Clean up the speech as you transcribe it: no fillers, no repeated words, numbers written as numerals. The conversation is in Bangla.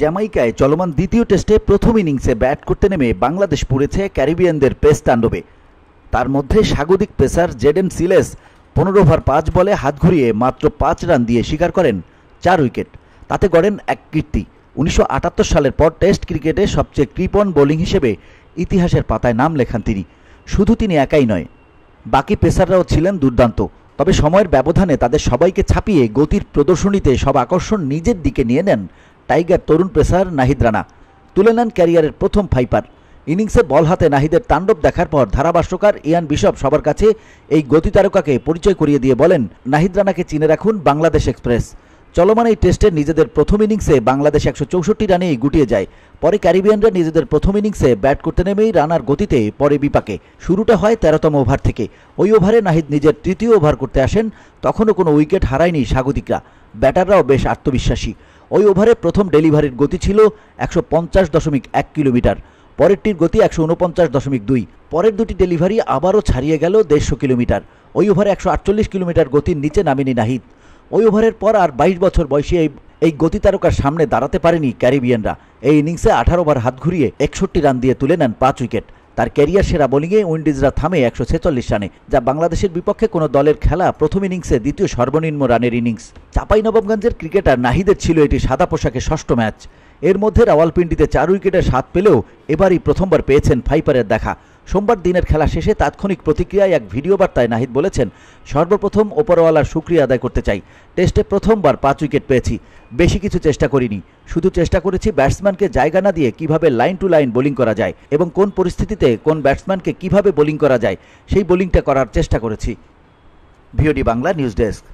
জ্যামাইকায় চলমান দ্বিতীয় টেস্টে প্রথম ইনিংসে ব্যাট করতে নেমে বাংলাদেশ পড়েছে ক্যারিবিয়ানদের পেস তাণ্ডবে। তার মধ্যে স্বাগতিক পেসার জেডেন সিলেস 15 ওভার 5 বলে হাত ঘুরিয়ে মাত্র 5 রান দিয়ে শিকার করেন 4 উইকেট। তাতে গড়েন এক কীর্তি। 1978 সালের পর টেস্ট ক্রিকেটে সবচেয়ে কৃপণ বোলিং হিসেবে ইতিহাসের পাতায় নাম লেখান তিনি। শুধু তিনি একাই নয়, বাকি পেসাররাও ছিলেন দুর্দান্ত। তবে সময়ের ব্যবধানে তাদের সবাইকে ছাপিয়ে গতির প্রদর্শনীতে সব আকর্ষণ নিজের দিকে নিয়ে নেন টাইগার তরুণ পেসার নাহিদ রানা। তুলে নেন ক্যারিয়ারের প্রথম ফাইপার। ইনিংসে বল হাতে নাহিদের তাণ্ডব দেখার পর ধারাভাষ্যকার ইয়ান বিশপ সবার কাছে এই গতি তারকাকে পরিচয় করিয়ে দিয়ে বলেন, নাহিদ রানাকে চিনে রাখুন বাংলাদেশ এক্সপ্রেস। চলমান এই টেস্টে নিজেদের প্রথম ইনিংসে বাংলাদেশ 164 রানেই গুটিয়ে যায়। পরে ক্যারিবিয়ানরা নিজেদের প্রথম ইনিংসে ব্যাট করতে নেমেই রানার গতিতে পরে বিপাকে। শুরুটা হয় 13তম ওভার থেকে। ওই ওভারে নাহিদ নিজের তৃতীয় ওভার করতে আসেন। তখনও কোনো উইকেট হারায়নি স্বাগতিকরা। ব্যাটাররাও বেশ আত্মবিশ্বাসী। ওই ওভারে প্রথম ডেলিভারির গতি ছিল 150.1 কিলোমিটার, পরেরটির গতি 149.2। পরের দুটি ডেলিভারি আবারও ছাড়িয়ে গেল 150 কিলোমিটার। ওই ওভারে 148 কিলোমিটার গতির নিচে নামেনি নাহিদ। ওই ওভারের পর আর 22 বছর বয়সী এই গতি তারকার সামনে দাঁড়াতে পারেনি ক্যারিবিয়ানরা। এই ইনিংসে 18 ওভার হাত ঘুরিয়ে 61 রান দিয়ে তুলে নেন 5 উইকেট। তার ক্যারিয়ার সেরা বোলিংয়ে উইন্ডিজরা থামে 146 রানে, যা বাংলাদেশের বিপক্ষে কোনো দলের খেলা প্রথম ইনিংসে দ্বিতীয় সর্বনিম্ন রানের ইনিংস। চাঁপাইনবাবগঞ্জের ক্রিকেটার নাহিদের ছিল এটি সাদা পোশাকে ষষ্ঠ ম্যাচ। এর মধ্যে রাওয়ালপিন্ডিতে 4 উইকেটের স্বাদ পেলেও এবারই প্রথমবার পেয়েছেন ফাইপারের দেখা। সোমবার দিনের খেলা শেষে তাৎক্ষণিক প্রতিক্রিয়ায় এক ভিডিও বার্তায় নাহিদ বলেছেন, সর্বপ্রথম ওপরওয়ালার শুকরিয়া আদায় করতে চাই। টেস্টে প্রথমবার 5 উইকেট পেয়েছি। বেশি কিছু চেষ্টা করিনি, শুধু চেষ্টা করেছি ব্যাটসম্যানকে জায়গা না দিয়ে কিভাবে লাইন টু লাইন বোলিং করা যায় এবং কোন পরিস্থিতিতে কোন ব্যাটসম্যানকে কিভাবে বোলিং করা যায় সেই বোলিংটা করার চেষ্টা করেছি। VOD Bangla news desk.